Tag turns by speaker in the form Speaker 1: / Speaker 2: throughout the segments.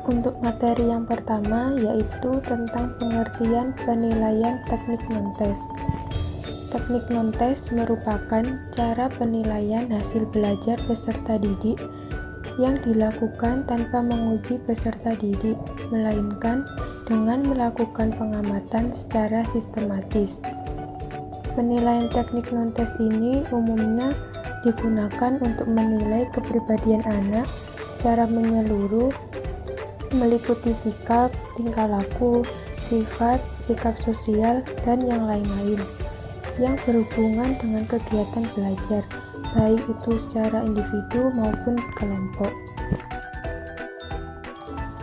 Speaker 1: Untuk materi yang pertama yaitu tentang pengertian penilaian teknik non-tes. Teknik non-tes merupakan cara penilaian hasil belajar peserta didik yang dilakukan tanpa menguji peserta didik, melainkan dengan melakukan pengamatan secara sistematis. Penilaian teknik non-tes ini umumnya digunakan untuk menilai kepribadian anak secara menyeluruh, meliputi sikap, tingkah laku, sifat, sikap sosial, dan yang lain-lain yang berhubungan dengan kegiatan belajar, baik itu secara individu maupun kelompok.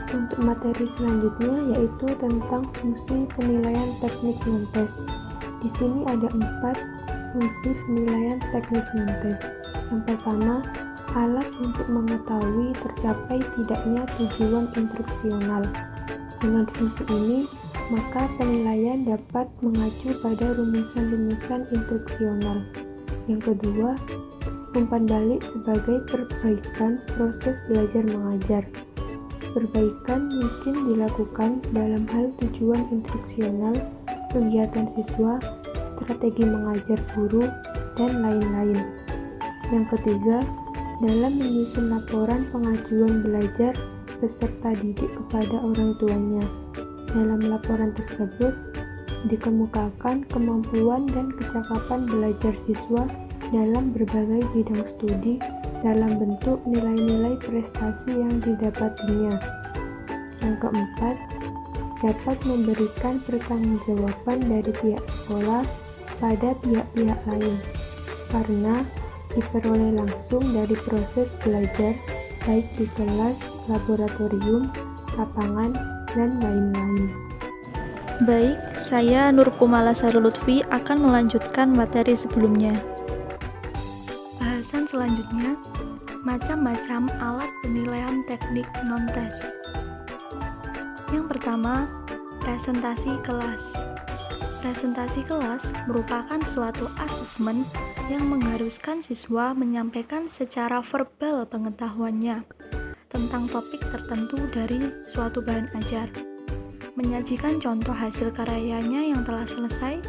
Speaker 1: Untuk materi selanjutnya yaitu tentang fungsi penilaian teknik non-tes. Di sini ada 4 fungsi penilaian teknik non-tes. Yang pertama, alat untuk mengetahui tercapai tidaknya tujuan instruksional. Dengan fungsi ini, maka penilaian dapat mengacu pada rumusan-rumusan instruksional. Yang kedua, umpan balik sebagai perbaikan proses belajar mengajar. Perbaikan mungkin dilakukan dalam hal tujuan instruksional, kegiatan siswa, strategi mengajar guru, dan lain-lain. Yang ketiga, dalam menyusun laporan pengajuan belajar peserta didik kepada orang tuanya. Dalam laporan tersebut, dikemukakan kemampuan dan kecakapan belajar siswa dalam berbagai bidang studi dalam bentuk nilai-nilai prestasi yang didapatinya. Yang keempat, dapat memberikan pertanggungjawaban dari pihak sekolah pada pihak-pihak lain, karena diperoleh langsung dari proses belajar, baik di kelas, laboratorium, lapangan, dan lain-lain.
Speaker 2: Baik, saya Nur Kumala Sari Lutfi akan melanjutkan materi sebelumnya. Bahasan selanjutnya, macam-macam alat penilaian teknik non-tes. Yang pertama, presentasi kelas. Presentasi kelas merupakan suatu asesmen yang mengharuskan siswa menyampaikan secara verbal pengetahuannya tentang topik tertentu dari suatu bahan ajar, menyajikan contoh hasil karyanya yang telah selesai,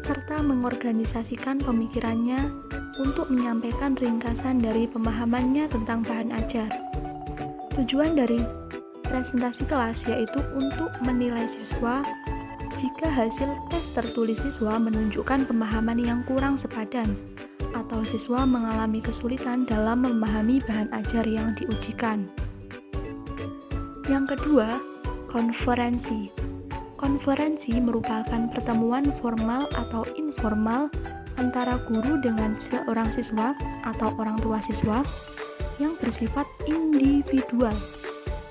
Speaker 2: serta mengorganisasikan pemikirannya untuk menyampaikan ringkasan dari pemahamannya tentang bahan ajar. Tujuan dari presentasi kelas yaitu untuk menilai siswa jika hasil tes tertulis siswa menunjukkan pemahaman yang kurang sepadan atau siswa mengalami kesulitan dalam memahami bahan ajar yang diujikan. Yang kedua, konferensi. Konferensi merupakan pertemuan formal atau informal antara guru dengan seorang siswa atau orang tua siswa yang bersifat individual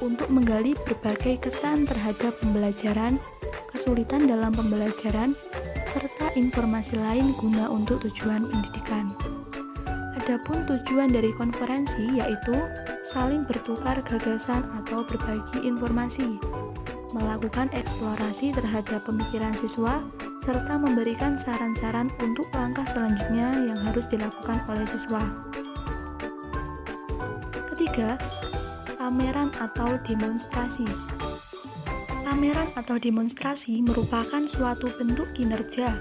Speaker 2: untuk menggali berbagai kesan terhadap pembelajaran, kesulitan dalam pembelajaran, serta informasi lain guna untuk tujuan pendidikan. Adapun tujuan dari konferensi yaitu saling bertukar gagasan atau berbagi informasi, melakukan eksplorasi terhadap pemikiran siswa, serta memberikan saran-saran untuk langkah selanjutnya yang harus dilakukan oleh siswa. Ketiga, pameran atau demonstrasi. Pameran atau demonstrasi merupakan suatu bentuk kinerja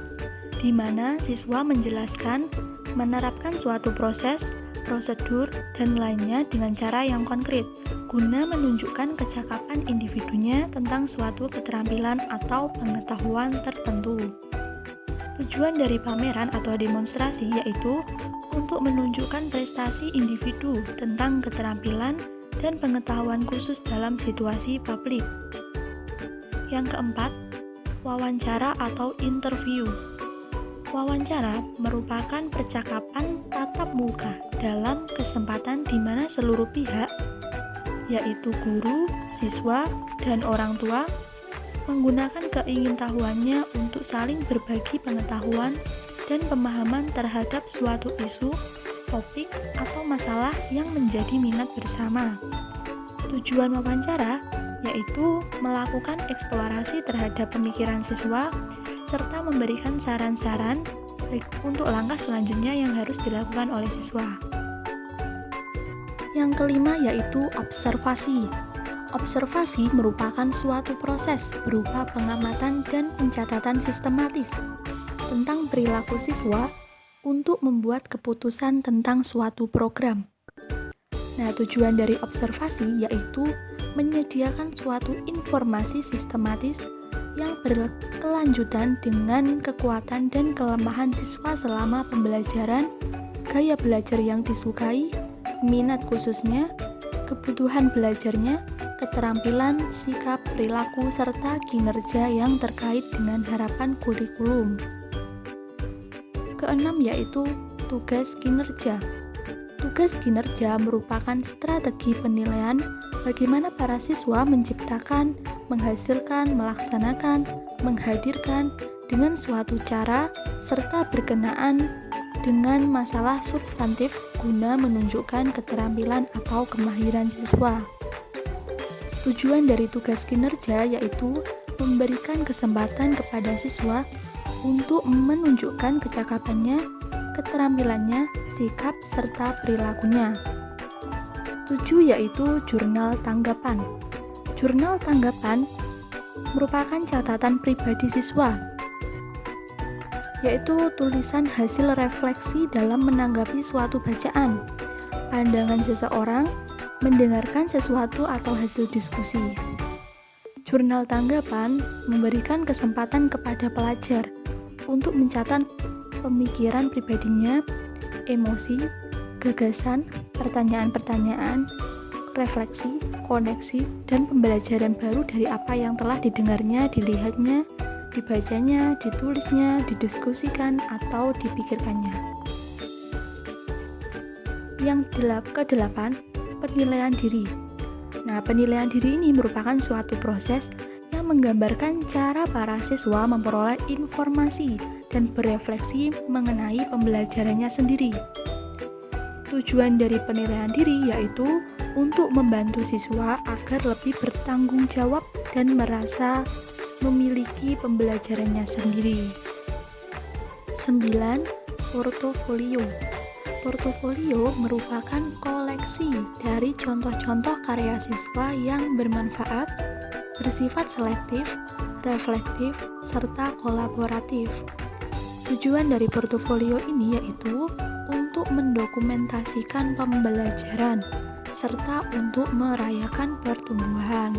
Speaker 2: di mana siswa menjelaskan, menerapkan suatu proses, prosedur, dan lainnya dengan cara yang konkret guna menunjukkan kecakapan individunya tentang suatu keterampilan atau pengetahuan tertentu. Tujuan dari pameran atau demonstrasi yaitu untuk menunjukkan prestasi individu tentang keterampilan dan pengetahuan khusus dalam situasi publik. Yang keempat, wawancara atau interview. Wawancara merupakan percakapan tatap muka dalam kesempatan di mana seluruh pihak, yaitu guru, siswa, dan orang tua, menggunakan keingintahuannya untuk saling berbagi pengetahuan dan pemahaman terhadap suatu isu, topik, atau masalah yang menjadi minat bersama. Tujuan wawancara yaitu melakukan eksplorasi terhadap pemikiran siswa serta memberikan saran-saran untuk langkah selanjutnya yang harus dilakukan oleh siswa. Yang kelima yaitu observasi. Observasi merupakan suatu proses berupa pengamatan dan pencatatan sistematis tentang perilaku siswa untuk membuat keputusan tentang suatu program. Nah, tujuan dari observasi yaitu menyediakan suatu informasi sistematis yang berkelanjutan dengan kekuatan dan kelemahan siswa selama pembelajaran, gaya belajar yang disukai, minat khususnya, kebutuhan belajarnya, keterampilan, sikap, perilaku, serta kinerja yang terkait dengan harapan kurikulum. Keenam yaitu tugas kinerja. Tugas kinerja merupakan strategi penilaian bagaimana para siswa menciptakan, menghasilkan, melaksanakan, menghadirkan dengan suatu cara, serta berkenaan dengan masalah substantif guna menunjukkan keterampilan atau kemahiran siswa. Tujuan dari tugas kinerja yaitu memberikan kesempatan kepada siswa untuk menunjukkan kecakapannya, keterampilannya, sikap, serta perilakunya. 7 yaitu jurnal tanggapan. Jurnal tanggapan merupakan catatan pribadi siswa, yaitu tulisan hasil refleksi dalam menanggapi suatu bacaan, pandangan seseorang, mendengarkan sesuatu atau hasil diskusi. Jurnal tanggapan memberikan kesempatan kepada pelajar untuk mencatat pemikiran pribadinya, emosi, gagasan, pertanyaan-pertanyaan, refleksi, koneksi, dan pembelajaran baru dari apa yang telah didengarnya, dilihatnya, dibacanya, ditulisnya, didiskusikan, atau dipikirkannya. Yang ke-8, penilaian diri. Nah, penilaian diri ini merupakan suatu proses yang menggambarkan cara para siswa memperoleh informasi dan berefleksi mengenai pembelajarannya sendiri. Tujuan dari penilaian diri yaitu untuk membantu siswa agar lebih bertanggung jawab dan merasa memiliki pembelajarannya sendiri. 9. Portofolio. Portofolio merupakan koleksi dari contoh-contoh karya siswa yang bermanfaat, bersifat selektif, reflektif, serta kolaboratif. Tujuan dari portofolio ini yaitu untuk mendokumentasikan pembelajaran, serta untuk merayakan pertumbuhan.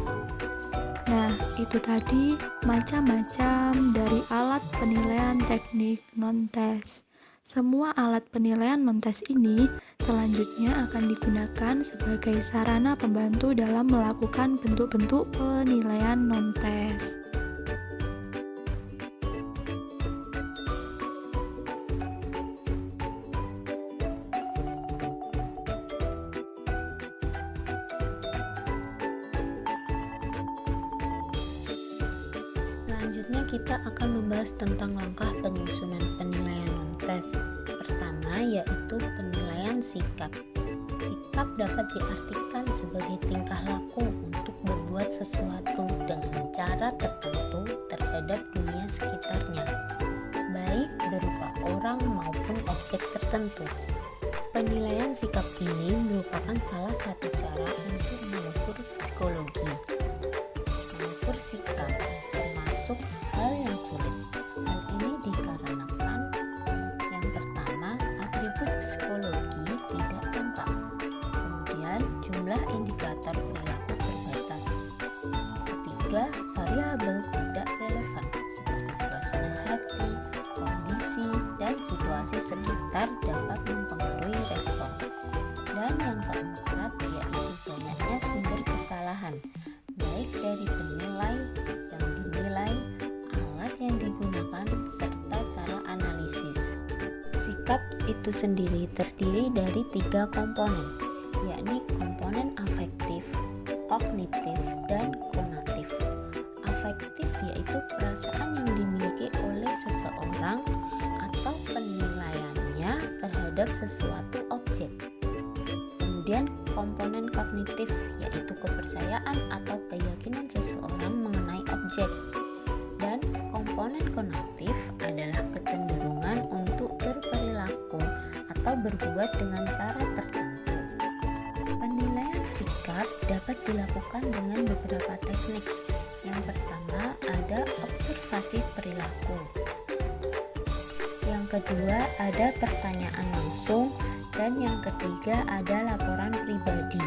Speaker 2: Nah, itu tadi macam-macam dari alat penilaian teknik non-tes. Semua alat penilaian non-tes ini selanjutnya akan digunakan sebagai sarana pembantu dalam melakukan bentuk-bentuk penilaian non-tes.
Speaker 3: Selanjutnya kita akan membahas tentang langkah penyusunan penilaian non-tes. Pertama yaitu penilaian sikap. Sikap dapat diartikan sebagai tingkah laku untuk berbuat sesuatu dengan cara tertentu terhadap dunia sekitarnya, baik berupa orang maupun objek tertentu. Penilaian sikap ini merupakan salah satu cara untuk mengukur psikologi. Mengukur sikap termasuk hal yang sulit. Hal ini dikarenakan yang pertama, atribut psikologi tidak tampak. Kemudian, jumlah indikator perilaku terbatas. Ketiga, variabel tidak relevan seperti suasana hati, kondisi, dan situasi sekitar dapat mempengaruhi respon. Dan yang keempat, yaitu banyaknya sumber kesalahan, baik dari penilai, yang dinilai, alat yang digunakan, serta cara analisis. Sikap itu sendiri terdiri dari 3 komponen, yakni komponen afektif, kognitif, dan konatif. Afektif yaitu perasaan yang dimiliki oleh seseorang atau penilaiannya terhadap sesuatu objek. Kemudian komponen kognitif yaitu kepercayaan atau keyakinan seseorang mengenai objek. Dan komponen konatif adalah kecenderungan untuk berperilaku atau berbuat dengan cara tertentu. Penilaian sikap dapat dilakukan dengan beberapa teknik. Yang pertama ada observasi perilaku. Yang kedua ada pertanyaan langsung, dan yang ketiga ada laporan pribadi.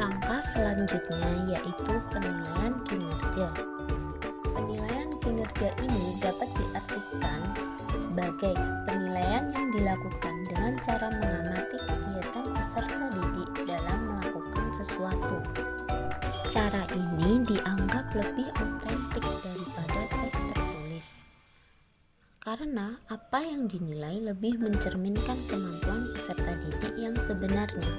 Speaker 3: Langkah selanjutnya yaitu penilaian kinerja. Penilaian kinerja ini dapat diartikan sebagai penilaian yang dilakukan dengan cara mengamati kegiatan peserta didik dalam melakukan sesuatu. Cara ini dianggap lebih otentik daripada tes tertulis, karena apa yang dinilai lebih mencerminkan kemampuan peserta didik yang sebenarnya.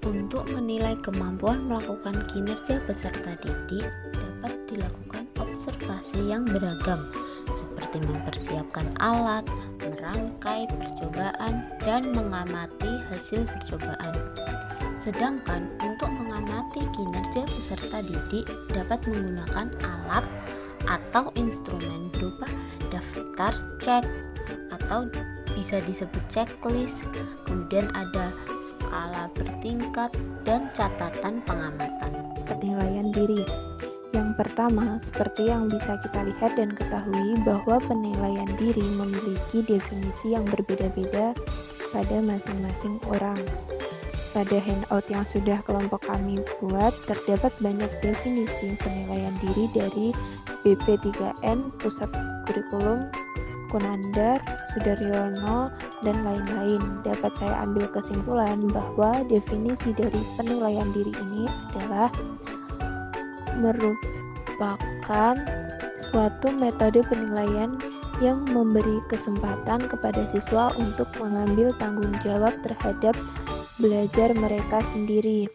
Speaker 3: Untuk menilai kemampuan melakukan kinerja peserta didik dapat dilakukan observasi yang beragam, seperti mempersiapkan alat, merangkai percobaan, dan mengamati hasil percobaan. Sedangkan untuk mengamati kinerja peserta didik dapat menggunakan alat atau instrumen berupa daftar cek atau bisa disebut checklist, kemudian ada skala bertingkat dan catatan pengamatan.
Speaker 1: Penilaian diri. Yang pertama, seperti yang bisa kita lihat dan ketahui bahwa penilaian diri memiliki definisi yang berbeda-beda pada masing-masing orang. Pada handout yang sudah kelompok kami buat, terdapat banyak definisi penilaian diri dari BP3N, Pusat Kurikulum, Kunandar, Sudaryono, dan lain-lain. Dapat saya ambil kesimpulan bahwa definisi dari penilaian diri ini adalah merupakan suatu metode penilaian yang memberi kesempatan kepada siswa untuk mengambil tanggung jawab terhadap belajar mereka sendiri,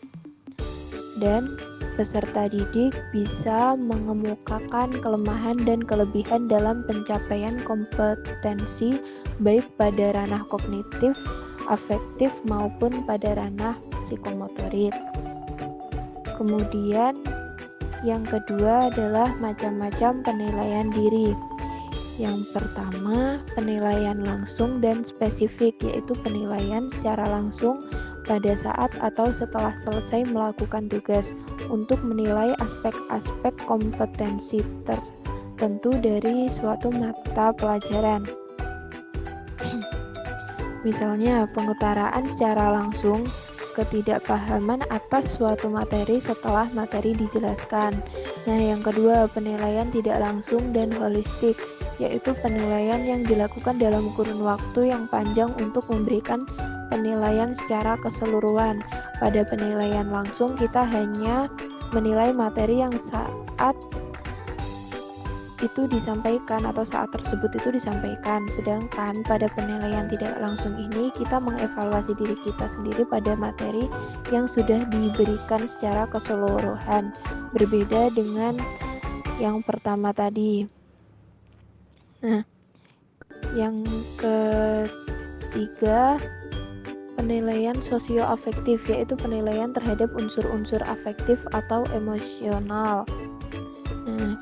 Speaker 1: dan peserta didik bisa mengemukakan kelemahan dan kelebihan dalam pencapaian kompetensi baik pada ranah kognitif, afektif maupun pada ranah psikomotorik. Kemudian yang kedua adalah macam-macam penilaian diri. Yang pertama, penilaian langsung dan spesifik, yaitu penilaian secara langsung pada saat atau setelah selesai melakukan tugas untuk menilai aspek-aspek kompetensi tertentu dari suatu mata pelajaran. Misalnya, pengutaraan secara langsung ketidakpahaman atas suatu materi setelah materi dijelaskan. Nah, yang kedua, penilaian tidak langsung dan holistik, yaitu penilaian yang dilakukan dalam kurun waktu yang panjang untuk memberikan penilaian secara keseluruhan. Pada penilaian langsung, kita hanya menilai materi yang saat itu disampaikan atau saat tersebut itu disampaikan. Sedangkan pada penilaian tidak langsung ini, kita mengevaluasi diri kita sendiri pada materi yang sudah diberikan secara keseluruhan. Berbeda dengan yang pertama tadi. Nah, yang ketiga, penilaian sosioafektif, yaitu penilaian terhadap unsur-unsur afektif atau emosional. Nah,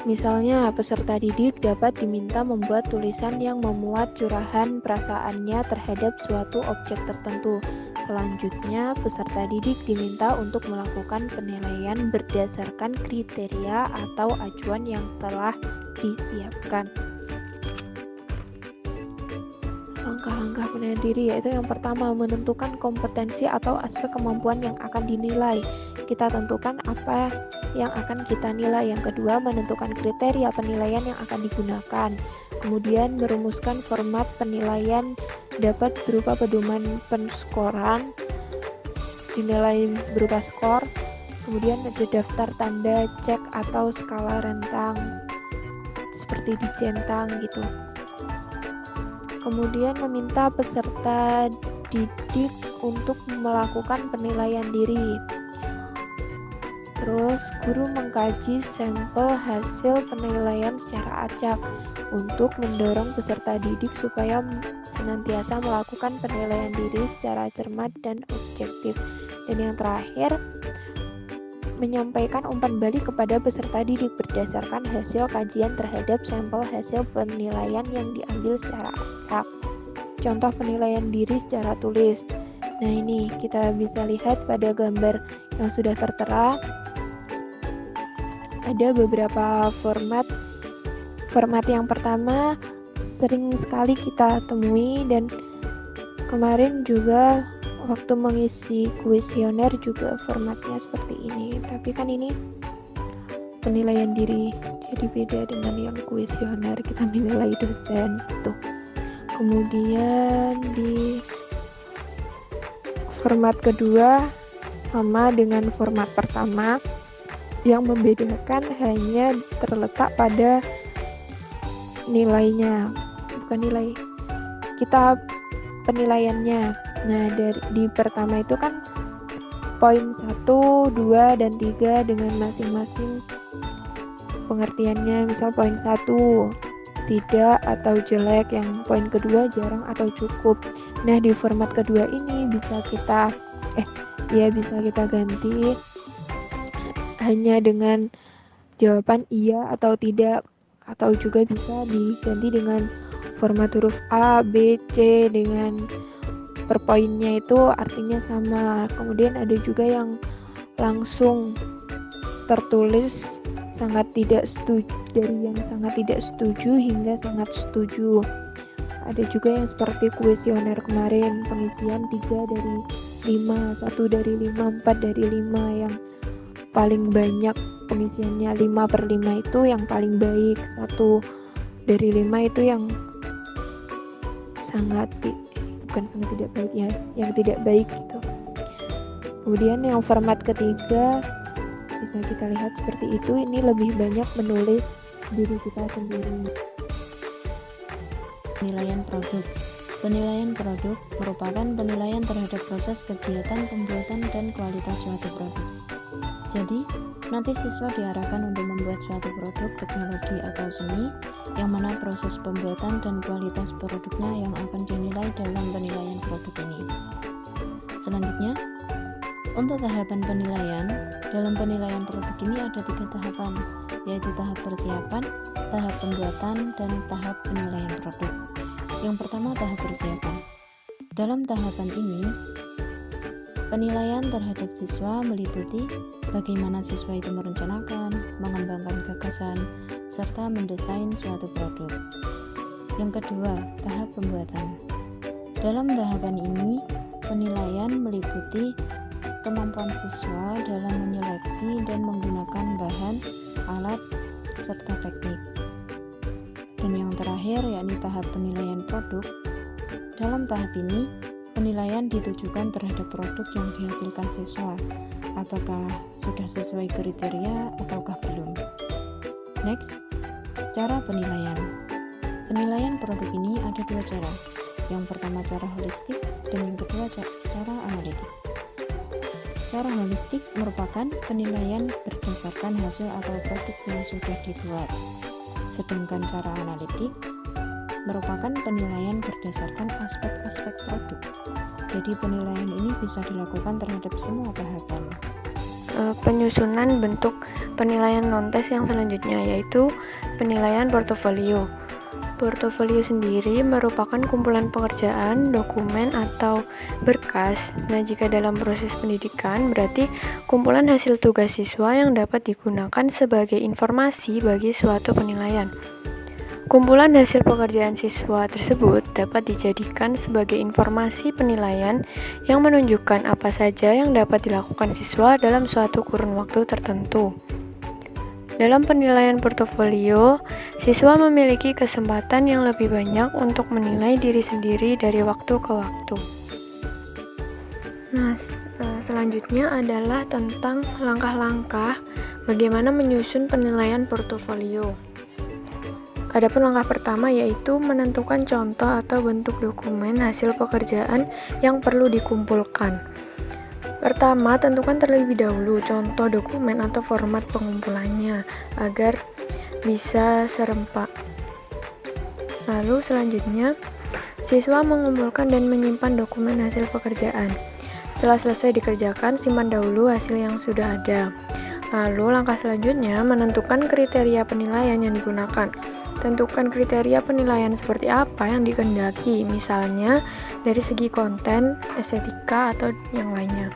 Speaker 1: misalnya peserta didik dapat diminta membuat tulisan yang memuat curahan perasaannya terhadap suatu objek tertentu. Selanjutnya, peserta didik diminta untuk melakukan penilaian berdasarkan kriteria atau acuan yang telah disiapkan. Langkah-langkah penilaian diri, yaitu yang pertama, menentukan kompetensi atau aspek kemampuan yang akan dinilai. Kita tentukan apa yang akan kita nilai. Yang kedua, menentukan kriteria penilaian yang akan digunakan. Kemudian merumuskan format penilaian, dapat berupa pedoman penskoran, dinilai berupa skor. Kemudian ada daftar tanda cek atau skala rentang, seperti dicentang gitu. Kemudian meminta peserta didik untuk melakukan penilaian diri. Terus guru mengkaji sampel hasil penilaian secara acak untuk mendorong peserta didik supaya senantiasa melakukan penilaian diri secara cermat dan objektif. Dan yang terakhir, menyampaikan umpan balik kepada peserta didik berdasarkan hasil kajian terhadap sampel hasil penilaian yang diambil secara acak. Contoh penilaian diri secara tulis. Nah, ini kita bisa lihat pada gambar yang sudah tertera ada beberapa format. Format yang pertama sering sekali kita temui dan kemarin juga waktu mengisi kuesioner juga formatnya seperti ini. Tapi kan ini penilaian diri, jadi beda dengan yang kuesioner, kita menilai dosen tuh. Kemudian di format kedua sama dengan format pertama, yang membedakan hanya terletak pada nilainya, bukan nilai, kita penilaiannya. Nah, di pertama itu kan poin 1, 2, dan 3 dengan masing-masing pengertiannya. Misal poin 1 tidak atau jelek, yang poin kedua jarang atau cukup. Nah, di format kedua ini bisa kita ganti hanya dengan jawaban iya atau tidak, atau juga bisa diganti dengan format huruf A, B, C dengan per poinnya itu artinya sama. Kemudian ada juga yang langsung tertulis sangat tidak setuju, dari yang sangat tidak setuju hingga sangat setuju. Ada juga yang seperti kuesioner kemarin, pengisian 3 dari 5, 1 dari 5, 4 dari 5, yang paling banyak pengisiannya 5/5 itu yang paling baik, 1 dari 5 itu yang tidak baik ya, yang tidak baik gitu. Kemudian yang format ketiga bisa kita lihat seperti itu, ini lebih banyak menulis diri kita sendiri.
Speaker 3: Penilaian produk. Penilaian produk merupakan penilaian terhadap proses kegiatan pembuatan dan kualitas suatu produk. Jadi, nanti siswa diarahkan untuk membuat suatu produk teknologi atau seni, yang mana proses pembuatan dan kualitas produknya yang akan dinilai dalam penilaian produk ini. Selanjutnya, untuk tahapan penilaian, dalam penilaian produk ini ada 3 tahapan, yaitu tahap persiapan, tahap pembuatan, dan tahap penilaian produk. Yang pertama, tahap persiapan. Dalam tahapan ini, penilaian terhadap siswa meliputi bagaimana siswa itu merencanakan, mengembangkan gagasan, serta mendesain suatu produk. Yang kedua, tahap pembuatan. Dalam tahapan ini, penilaian meliputi kemampuan siswa dalam menyeleksi dan menggunakan bahan, alat, serta teknik. Dan yang terakhir, yakni tahap penilaian produk. Dalam tahap ini, penilaian ditujukan terhadap produk yang dihasilkan siswa, apakah sudah sesuai kriteria ataukah belum. Next, cara penilaian. Penilaian produk ini ada 2 cara. Yang pertama cara holistik dan yang kedua cara analitik. Cara holistik merupakan penilaian berdasarkan hasil atau produk yang sudah dibuat. Sedangkan cara analitik merupakan penilaian berdasarkan aspek-aspek produk. Jadi penilaian ini bisa dilakukan terhadap semua tahapan.
Speaker 1: Penyusunan bentuk penilaian non-tes yang selanjutnya yaitu penilaian portofolio. Portofolio sendiri merupakan kumpulan pekerjaan, dokumen, atau berkas. Nah, jika dalam proses pendidikan berarti kumpulan hasil tugas siswa yang dapat digunakan sebagai informasi bagi suatu penilaian. Kumpulan hasil pekerjaan siswa tersebut dapat dijadikan sebagai informasi penilaian yang menunjukkan apa saja yang dapat dilakukan siswa dalam suatu kurun waktu tertentu. Dalam penilaian portofolio, siswa memiliki kesempatan yang lebih banyak untuk menilai diri sendiri dari waktu ke waktu. Nah, selanjutnya adalah tentang langkah-langkah bagaimana menyusun penilaian portofolio. Adapun langkah pertama yaitu menentukan contoh atau bentuk dokumen hasil pekerjaan yang perlu dikumpulkan. Pertama, tentukan terlebih dahulu contoh dokumen atau format pengumpulannya agar bisa serempak. Lalu selanjutnya, siswa mengumpulkan dan menyimpan dokumen hasil pekerjaan. Setelah selesai dikerjakan, simpan dahulu hasil yang sudah ada. Lalu langkah selanjutnya menentukan kriteria penilaian yang digunakan. Tentukan kriteria penilaian seperti apa yang dikehendaki, misalnya dari segi konten, estetika, atau yang lainnya.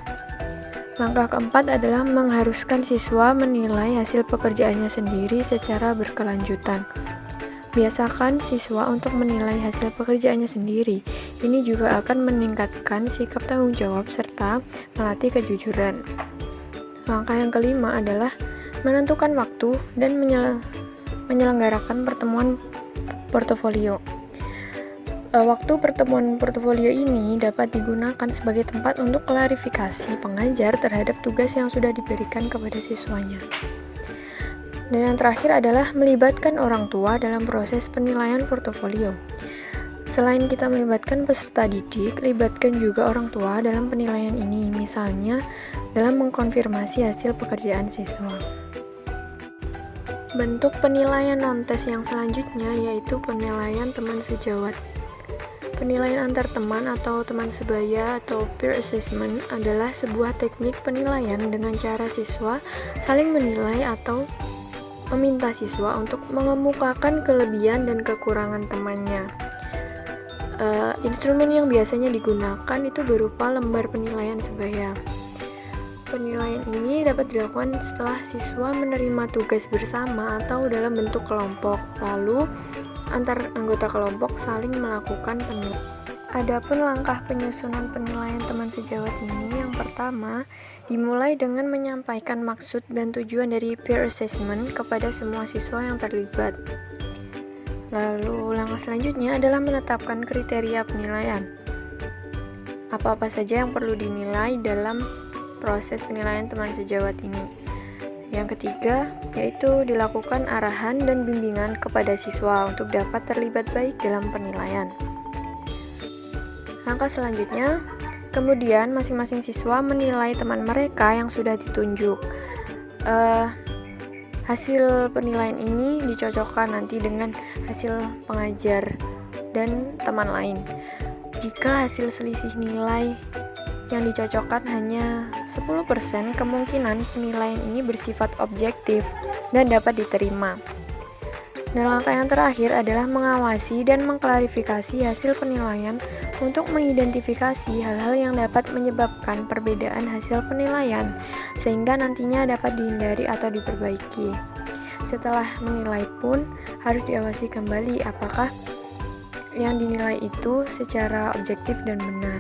Speaker 1: Langkah keempat adalah mengharuskan siswa menilai hasil pekerjaannya sendiri secara berkelanjutan. Biasakan siswa untuk menilai hasil pekerjaannya sendiri. Ini juga akan meningkatkan sikap tanggung jawab serta melatih kejujuran. Langkah yang kelima adalah menentukan waktu dan menyelenggarakan pertemuan portofolio. Waktu pertemuan portofolio ini dapat digunakan sebagai tempat untuk klarifikasi pengajar terhadap tugas yang sudah diberikan kepada siswanya. Dan yang terakhir adalah melibatkan orang tua dalam proses penilaian portofolio. Selain kita melibatkan peserta didik, libatkan juga orang tua dalam penilaian ini, misalnya dalam mengkonfirmasi hasil pekerjaan siswa. Bentuk penilaian non-tes yang selanjutnya yaitu penilaian teman sejawat. Penilaian antar teman atau teman sebaya atau peer assessment adalah sebuah teknik penilaian dengan cara siswa saling menilai atau meminta siswa untuk mengemukakan kelebihan dan kekurangan temannya. Instrumen yang biasanya digunakan itu berupa lembar penilaian sebaya. Penilaian ini dapat dilakukan setelah siswa menerima tugas bersama atau dalam bentuk kelompok, lalu antar anggota kelompok saling melakukan penilaian. Adapun langkah penyusunan penilaian teman sejawat ini, yang pertama, dimulai dengan menyampaikan maksud dan tujuan dari peer assessment kepada semua siswa yang terlibat. Lalu, langkah selanjutnya adalah menetapkan kriteria penilaian. Apa-apa saja yang perlu dinilai dalam proses penilaian teman sejawat ini. Yang ketiga, yaitu dilakukan arahan dan bimbingan kepada siswa untuk dapat terlibat baik dalam penilaian. Langkah selanjutnya, kemudian masing-masing siswa menilai teman mereka yang sudah ditunjuk. Hasil penilaian ini dicocokkan nanti dengan hasil pengajar dan teman lain. Jika hasil selisih nilai yang dicocokkan hanya 10%, kemungkinan penilaian ini bersifat objektif dan dapat diterima. Dan langkah yang terakhir adalah mengawasi dan mengklarifikasi hasil penilaian untuk mengidentifikasi hal-hal yang dapat menyebabkan perbedaan hasil penilaian, sehingga nantinya dapat dihindari atau diperbaiki. Setelah menilai pun, harus diawasi kembali apakah yang dinilai itu secara objektif dan benar.